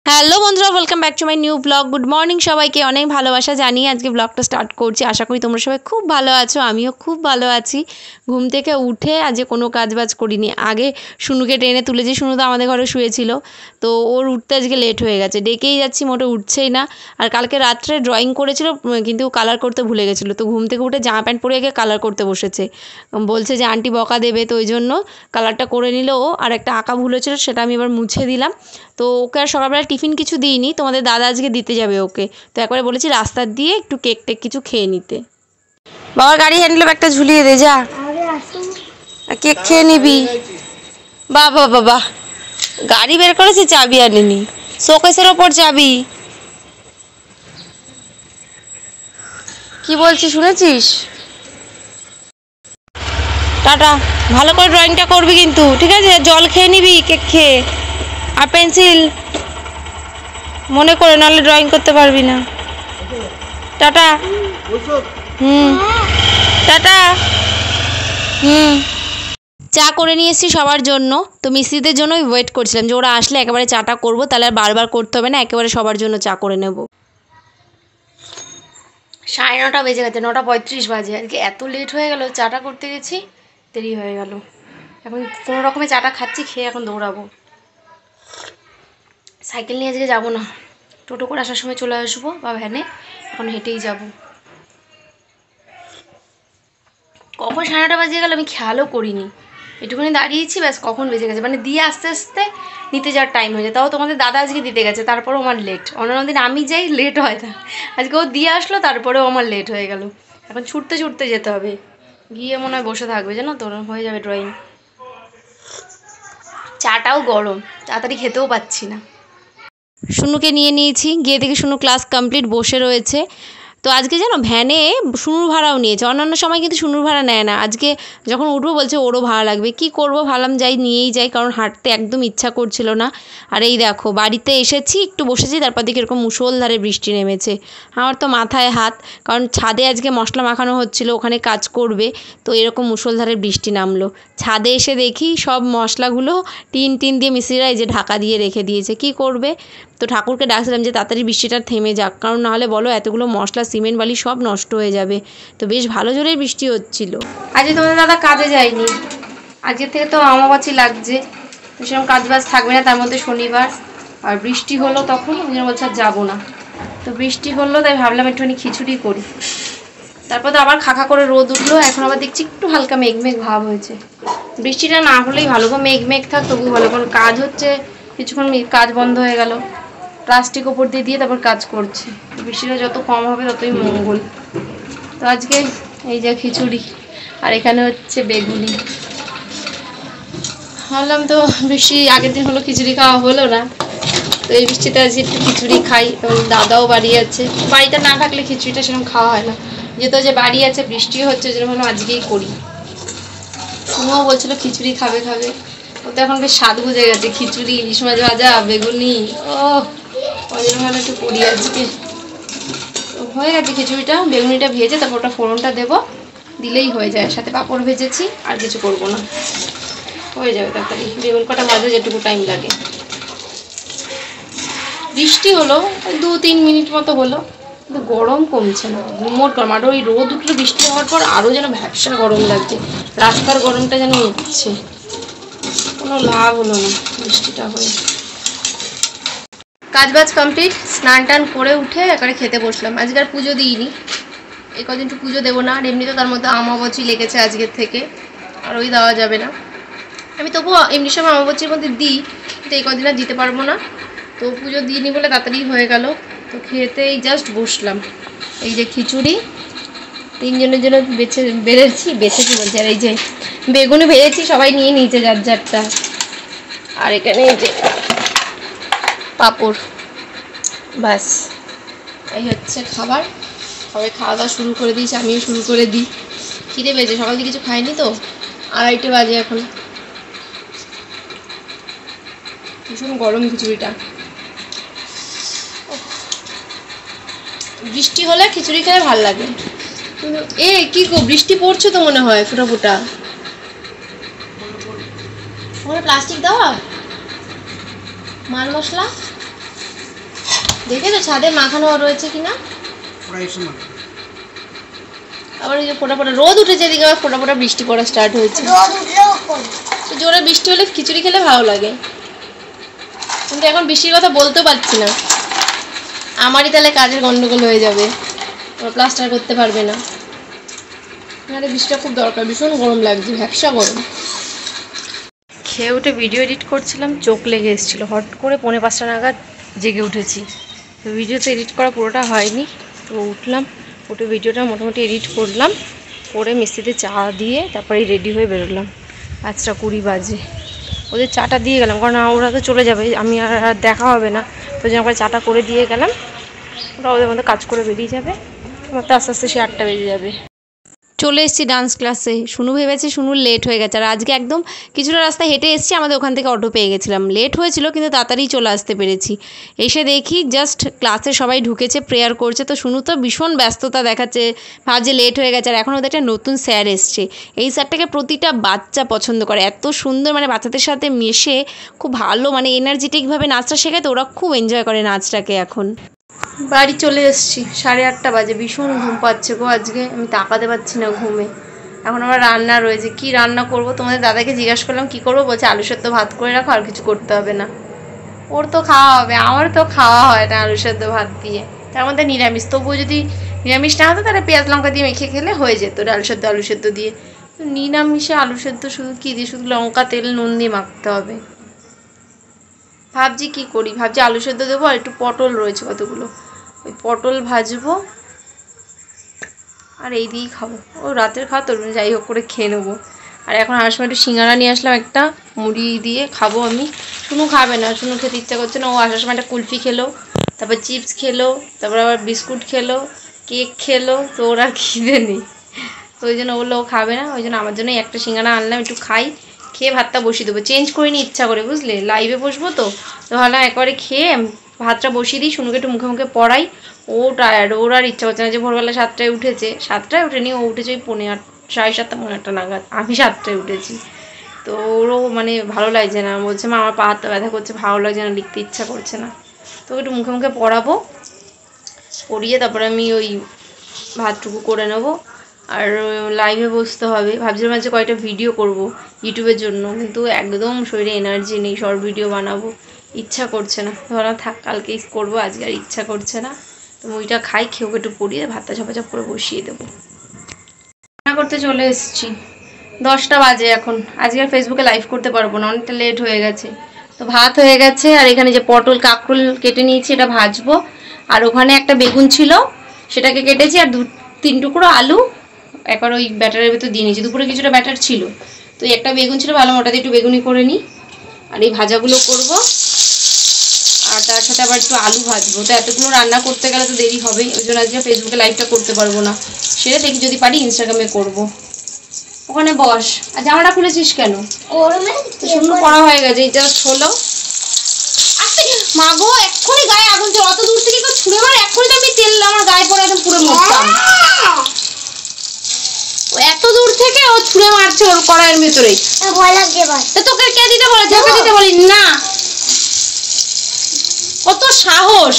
Hello বন্ধুরা, welcome back to my new blog. Good morning সবাইকে, অনেক ভালোবাসা জানিয়ে আজকে ব্লগটা স্টার্ট করছি। আশা করি তোমরা সবাই খুব ভালো আছো, আমিও খুব ভালো আছি। ঘুম থেকে উঠে আজ কোনো কাজবাজ করিনি। আগে শুনুকে টেনে তুলেছি, শুনু তো আমাদের ঘরে শুয়েছিল, তো ওর উঠতে আজকে লেট হয়ে গেছে। ডেকেই যাচ্ছি, মোটে উঠছেই না। আর কালকে রাত্রে ড্রয়িং করেছিল, কিন্তু কালার করতে ভুলে গেছিলো, তো ঘুম থেকে উঠে জামা প্যান্ট পরে আগে কালার করতে বসেছে। বলছে যে আন্টি বকা দেবে, তো ওই জন্য কালারটা করে নিল ও। আর একটা আঁকা ভুল হয়েছিল, সেটা আমি এবার মুছে দিলাম। তো ওকে আর সকালবেলা টিফিন কিছু দিইনি, তোমাদের দাদা আজকে দিতে যাবে ওকে, তো একবারে বলেছি রাস্তার দিয়ে একটু কেক টেক কিছু খেয়ে নিতে। বাবার গাড়ি হ্যান্ডেল একটা ঝুলিয়ে দে, যা কেক খেয়ে নিবি। বাবা বাবা, গাড়ি বের করেছে, চাবি আনিনি, শোকেসের ওপর চাবি। কি বলছি শুনেছিস? টাটা, ভালো করে ড্রয়িংটা করবি কিন্তু, ঠিক আছে? জল খেয়ে নিবি কেক খেয়ে, আর পেন্সিল মনে করে, নাহলে ড্রয়িং করতে পারবি না। টাটা। টাটা। চা করে নিয়ে এসেছি সবার জন্য, তো মিস্ত্রিদের জন্যই ওয়েট করছিলাম যে ওরা আসলে একেবারে চাটা করবো, তাহলে আর বারবার করতে হবে না, একেবারে সবার জন্য চা করে নেব। 9:30 বেজে গেছে, 9:35 বাজে। আজকে এত লেট হয়ে গেল, চাটা করতে গেছি, দেরি হয়ে গেল। এখন কোনো রকমে চাটা খাচ্ছি, খেয়ে এখন দৌড়াবো। সাইকেল নিয়ে আজকে যাবো না, টোটো করে আসার সময় চলে আসবো বা ভ্যানে, এখন হেঁটেই যাব। কখন 9:30 বাজে গেল আমি খেয়ালও করিনি, একটুখানি দাঁড়িয়েছি, ব্যাস কখন বেজে গেছে। মানে দিয়ে আস্তে আস্তে নিতে যাওয়ার টাইম হয়ে যায়। তাও তোমাদের দাদা আজকে দিতে গেছে, তারপরেও আমার লেট। অন্যান্য দিন আমি যাই, লেট হয় না, আজকে ও দিয়ে আসলো, তারপরেও আমার লেট হয়ে গেল। এখন ছুটতে ছুটতে যেতে হবে, গিয়ে মনে হয় বসে থাকবে, জানো তো, হয়ে যাবে ড্রয়িং। চাটাও গরম, তাড়াতাড়ি খেতেও পাচ্ছি না। শুনুকে নিয়ে নিয়েছি, গিয়ে দেখি শুনু ক্লাস কমপ্লিট বসে রয়েছে। তো আজকে যেন ভ্যানে শুনুর ভাড়াও নিয়েছে, অন্যান্য সময় কিন্তু শুনুর ভাড়া নেয় না। আজকে যখন উঠবো বলছে ওরও ভাড়া লাগবে। কি করব, ভাবলাম যাই, নিয়েই যাই, কারণ হাঁটতে একদম ইচ্ছা করছিল না। আর এই দেখো বাড়িতে এসেছি, একটু বসেছি, তারপর দেখি এরকম মুষলধারে বৃষ্টি নেমেছে। আমার তো মাথায় হাত, কারণ ছাদে আজকে মশলা মাখানো হচ্ছিল, ওখানে কাজ করবে, তো এরকম মুষলধারে বৃষ্টি নামলো। ছাদে এসে দেখি সব মশলাগুলো টিন টিন দিয়ে মিস্ত্রিরা এই যে ঢাকা দিয়ে রেখে দিয়েছে। কি করবে, তো ঠাকুরকে ডাকছিলাম যে তাড়াতাড়ি বৃষ্টিটা থেমে যাক, কারণ নাহলে বলো এতগুলো মশলা, সিমেন্ট বালি সব নষ্ট হয়ে যাবে। তো বেশ ভালো জোরেই বৃষ্টি হচ্ছিল। আজকে তোমাদের দাদা কাজে যায়নি, আজকের থেকে তো অমাবাসী লাগছে, তো সেরকম কাজ বাজ থাকবে না, তার মধ্যে শনিবার। আর বৃষ্টি হলো তখন, ওই জন্য বলছে আর যাবো না। তো বৃষ্টি হলো, তাই ভাবলাম একটুখানি খিচুড়ি করি। তারপর তো আবার খাখা করে রোদ উঠলো, এখন আবার দেখছি একটু হালকা মেঘ মেঘ ভাব হয়েছে। বৃষ্টিটা না হলেই ভালো গো, মেঘ মেঘ থাক তবু ভালো, কারণ কাজ হচ্ছে, কিছুক্ষণ কাজ বন্ধ হয়ে গেল, প্লাস্টিক ওপর দিয়ে দিয়ে তারপর কাজ করছি। বৃষ্টিটা যত কম হবে ততই মঙ্গল। তো আজকে এই যে খিচুড়ি, আর এখানে হচ্ছে বেগুনি। ভাবলাম তো বৃষ্টি আগের দিন হলো খিচুড়ি খাওয়া হলো না, তো এই বৃষ্টিতে আজকে একটু খিচুড়ি খাই। এবং দাদাও বাড়ি আছে, বাড়িতে না থাকলে খিচুড়িটা সেরকম খাওয়া হয় না, যেহেতু যে বাড়ি আছে বৃষ্টিও হচ্ছে, যেরকম ভাবলাম আজকেই করি। শুনেও বলছিল খিচুড়ি খাবে খাবে, ও তো এখন বেশ স্বাদ বুঝে গেছে, খিচুড়ি, ইলিশ মাছ ভাজা, বেগুনি, ও ওই জন্য ভালো একটু করি আজকে। হয়ে গেছে খিচুড়িটা, বেগুনিটা ভেজে তারপর ওটা ফোড়নটা দেবো, দিলেই হয়ে যায়। সাথে পাঁপড় ভেজেছি, আর কিছু করবো না, হয়ে যাবে তাড়াতাড়ি। বেগুন কটা ভাজা যেটুকু টাইম লাগে। বৃষ্টি হলো 2-3 মিনিট মতো হলো, কিন্তু গরম কমছে না, গুমোট গরম। আর ওই রোদ উঠলো বৃষ্টি হওয়ার পর আরও যেন ভ্যাবসা গরম লাগছে, রাস্তার গরমটা যেন উঠছে। কোনো লাভ হলো না বৃষ্টিটা হয়ে। কাজবাজ কমপ্লিট, স্নান টান করে উঠে একেবারে খেতে বসলাম। আজকে আর পুজো দিইনি, এই কদিন একটু পুজো দেবো না, আর এমনিতেও তার মধ্যে আমাবচি লেগেছে আজকের থেকে, আর ওই দেওয়া যাবে না। আমি তবুও এমনি সময় আমাবচির মধ্যে দিই, কিন্তু এই কদিন আর দিতে পারবো না, তো পুজো দিইনি বলে তাড়াতাড়ি হয়ে গেল। তো খেতেই জাস্ট বসলাম। এই যে খিচুড়ি, 3 জনের জন্য বেছেছি বলছি, আর এই যে বেগুনি ভেজেছি, সবাই নিয়ে নিয়েছে যার যারটা। আর এখানে এই যে পাঁপড়, ব্যাস এই হচ্ছে খাবার। সবাই খাওয়া দাওয়া শুরু করে দিয়েছে, আমিও শুরু করে দিই। খিদে পেয়েছে, সকাল থেকে কিছু খাইনি তো, 2:30 বাজে এখন। ভীষণ গরম খিচুড়িটা। বৃষ্টি হলে খিচুড়ি খেলে ভাল লাগে, কিন্তু কি গো, বৃষ্টি পড়ছে তো মনে হয় ফোঁটা ফোঁটা। ওখানে প্লাস্টিক দেওয়া মাল মশলা দেখে তো ছাদে মাখানো রয়েছে কিনা। আবার এই যে ফোটা ফোটা রোদ উঠেছে, এদিকে আবার ফোটা ফোটা বৃষ্টি পড়া স্টার্ট হয়েছে। জোরে বৃষ্টি হলে খিচুড়ি খেলে ভালো লাগে, কিন্তু এখন বৃষ্টির কথা বলতেও পারছি না, আমারই তাহলে কাজের গন্ডগোল হয়ে যাবে, প্লাস্টার করতে পারবে না। আরে বৃষ্টিটা খুব দরকার, ভীষণ গরম লাগছে, ভ্যাপসা গরম। খেয়ে উঠে ভিডিও এডিট করছিলাম, চোখ লেগে এসেছিলো, হট করে 4:45 নাগাদ জেগে উঠেছি। তো ভিডিওতে এডিট করা পুরোটা হয়নি, তো উঠলাম, উঠে ভিডিওটা মোটামুটি এডিট করলাম, করে মিস্ত্রিতে চা দিয়ে তারপরে রেডি হয়ে বেরোলাম। 5:20 বাজে। ওদের চাটা দিয়ে গেলাম, কারণ ওরা তো চলে যাবে, আমি আর দেখা হবে না, তো জন্য আমরা চাটা করে দিয়ে গেলাম। ওরা ওদের মধ্যে কাজ করে বেরিয়ে যাবে, আমার তো আস্তে আস্তে সে 8টা বেজে যাবে। চলে এসেছি ডান্স ক্লাসে। শুনু ভেবেছে শুনুর লেট হয়ে গেছে, আর আজকে একদম কিছুটা রাস্তা হেঁটে এসেছি, আমাদের ওখান থেকে অটো পেয়ে গেছিলাম। লেট হয়েছিল কিন্তু তাড়াতাড়ি চলে আসতে পেরেছি। এসে দেখি জাস্ট ক্লাসে সবাই ঢুকেছে, প্রেয়ার করছে, তো শুনু তো ভীষণ ব্যস্ততা দেখাচ্ছে, ভাবছে লেট হয়ে গেছে। আর এখন ওদের একটা নতুন স্যার এসছে, এই স্যারটাকে প্রতিটা বাচ্চা পছন্দ করে, এত সুন্দর, মানে বাচ্চাদের সাথে মিশে খুব ভালো, মানে এনার্জেটিকভাবে নাচটা শেখায়, তো ওরা খুব এনজয় করে নাচটাকে। এখন বাড়ি চলে এসেছি, 8:30 বাজে, ভীষণ ঘুম পাচ্ছে গো আজকে, আমি তাকাতে পারছি না ঘুমে। এখন আমার রান্না রয়েছে, কি রান্না করব তোমাদের দাদাকে জিজ্ঞাসা করলাম কি করবো, বলছে আলু সেদ্ধ ভাত করে রাখো, আর কিছু করতে হবে না। ওর তো খাওয়া হবে, আমার তো খাওয়া হয় না আলু সেদ্ধ ভাত দিয়ে, তার মধ্যে নিরামিষ, তবুও যদি নিরামিষ না হতো তাহলে পেঁয়াজ লঙ্কা দিয়ে মেখে খেলে হয়ে যেত আলু সেদ্ধ দিয়ে। নিরামিষে আলু সেদ্ধ শুধু কী দিয়ে, শুধু লঙ্কা তেল নুন দিয়ে মাখতে হবে। ভাবছি কি করি, ভাবছি আলু সেদ্ধ দেবো, আর একটু পটল রয়েছে কতগুলো, ওই পটল ভাজবো আর এই দিয়েই খাবো। ও রাতের খাওয়া তো যাই হোক করে খেয়ে নেবো। আর এখন আসার সময় একটু সিঙ্গারা নিয়ে আসলাম, একটা মুড়ি দিয়ে খাবো আমি। শুনু খাবে না, শুনু খেতে ইচ্ছা করছে না, ও আসার সময় একটা কুলফি খেলো, তারপর চিপস খেলো, তারপর আবার বিস্কুট খেলো, কেক খেলো, তো ওরা খিদে নেই, তো ওই জন্য বললো ও খাবে না, ওই জন্য আমার জন্য একটা সিঙ্গারা আনলাম, একটু খাই, খেয়ে ভাতটা বসিয়ে দেবো। চেঞ্জ করে নিই ইচ্ছা করে, বুঝলে, লাইভে বসবো তো ভাবলাম একবারে খেয়ে ভাতটা বসিয়ে দিই, শুনুকে একটু মুখে মুখে পড়াই। ও টায়ার্ড, ওর আর ইচ্ছা করছে না, যে ভোরবেলা 7টায় উঠেছে, 7টায় ওঠেনি, ও উঠেছে ওই 8:30, 7:30 8টা নাগাদ, আমি 7টায় উঠেছি, তো ওরও মানে ভালো লাগছে না, বলছে মা আমার পা হাতটা ব্যথা করছে, ভালো লাগছে না, লিখতে ইচ্ছা করছে না, তো একটু মুখে মুখে পড়াবো, পড়িয়ে তারপরে আমি ওই ভাতটুকু করে নেবো, আর লাইভে বসতে হবে। ভাবছিলাম আজকে কয়েকটা ভিডিও করব ইউটিউবের জন্য, কিন্তু একদম শরীরে এনার্জি নেই, শর্ট ভিডিও বানাবো, ইচ্ছা করছে না, ভাবলাম থাক কালকেই করবো, আজকে আর ইচ্ছা করছে না। তো মুড়িটা খাই, খেয়ে একটু পরিয়ে ভাতটা ঝপাঝপ করে বসিয়ে দেবো। রান্না করতে চলে এসেছি, 10টা বাজে এখন। আজকে আর ফেসবুকে লাইভ করতে পারবো না, অনেকটা লেট হয়ে গেছে। তো ভাত হয়ে গেছে, আর এখানে যে পটল কাঁকরোল কেটে নিয়েছি, এটা ভাজবো। আর ওখানে একটা বেগুন ছিল, সেটাকে কেটেছি, আর 2-3 টুকরো আলু এখন ওই ব্যাটারের ভেতর দিয়ে নিয়েছি, দুপুরে কিছুটা ব্যাটার ছিল, তো একটা বেগুন ছিল, ভালো ওটা দিয়ে একটু বেগুনি করে নিই, আর এই ভাজাগুলো করব, আর তার সাথে আবার একটু আলু ভাজবো। তো এতগুলো রান্না করতে গেলে তো দেরি হবেই, ওই জন্য আজকে ফেসবুকে লাইভটা করতে পারবো না, সেটা দেখি যদি পারি ইনস্টাগ্রামে করব। ওখানে বস। আর জামাটা খুলেছিস কেন? শুকনো পড়া হয়ে গেছে, এই জাস্ট হলো। মা গো এক্ষুনি গায়ে আগুন, অত দূর থেকে কেউ ছুঁড়ে মারে, এক্ষুনি তো আমি তেল আমার গায়ে পড়ে একদম পুরো মরতাম। এত দূর থেকে ও ছুঁড়ে মারছে ওর কড়াইয়ের ভেতরে, ভয় লাগছে। তো তোকে কে দিতে বলেছে? ওকে দিতে বলিনি না, কত সাহস,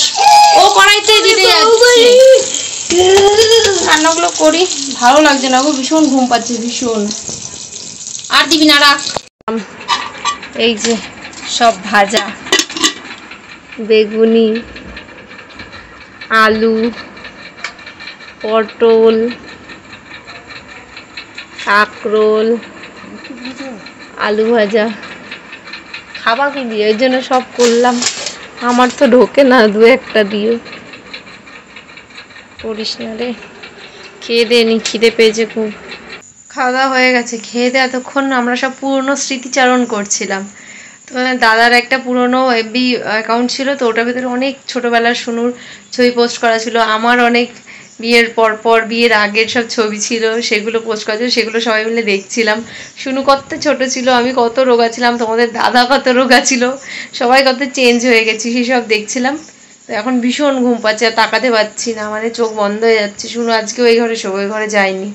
ও কড়াইতে দিতে যাচ্ছে। রান্নাগুলো করি, ভালো লাগছে না গো, ভীষণ ঘুম পাচ্ছে, ভীষণ। আর দিবি না, রাখ। এই যে সব ভাজা, বেগুনি, আলু, পটল, কাঁকরোল, আলু ভাজা, খাবার কি দিয়ে, ওই জন্য সব করলাম। আমার তো ঢোকে না 2-1টা দিয়ে, করিস না রে। খেয়ে দে নি, খিদে পেয়েছে খুব। খাওয়া দাওয়া হয়ে গেছে, খেয়ে দে। এতক্ষণ আমরা সব পুরনো স্মৃতিচারণ করছিলাম। তো দাদার একটা পুরনো এফবি অ্যাকাউন্ট ছিল, তো ওটার ভিতরে অনেক ছোটোবেলার শুনুর ছবি পোস্ট করা ছিল, আমার অনেক বিয়ের পর বিয়ের আগের সব ছবি ছিল, সেগুলো পোস্ট করা ছিল, সেগুলো সবাই মিলে দেখছিলাম। শুনু কত ছোট ছিল, আমি কত রোগা ছিলাম, তোমাদের দাদা কত রোগা ছিল, সবাই কত চেঞ্জ হয়ে গেছি, সেসব দেখছিলাম। তো এখন ভীষণ ঘুম পাচ্ছে, আর তাকাতে পারছি না, মানে চোখ বন্ধ হয়ে যাচ্ছে। শুনু আজকে ওই ঘরে শোবো, ওই ঘরে যায়নি।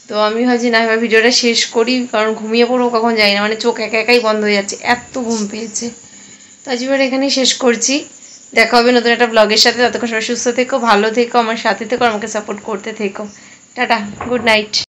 তো আমি ভাবছি না, এবার ভিডিওটা শেষ করি, কারণ ঘুমিয়ে পড়বো কখন যাই না, মানে চোখ একা একাই বন্ধ হয়ে যাচ্ছে, এত ঘুম পেয়েছে। তো আজ এবার এখানেই শেষ করছি। দেখা হবে নতুন একটা ব্লগের সাথে। ততক্ষণ সবাই সুস্থ থেকো, ভালো থেকো, আমার সাথে থেকো, আমাকে সাপোর্ট করতে থেকো। Tata, good night.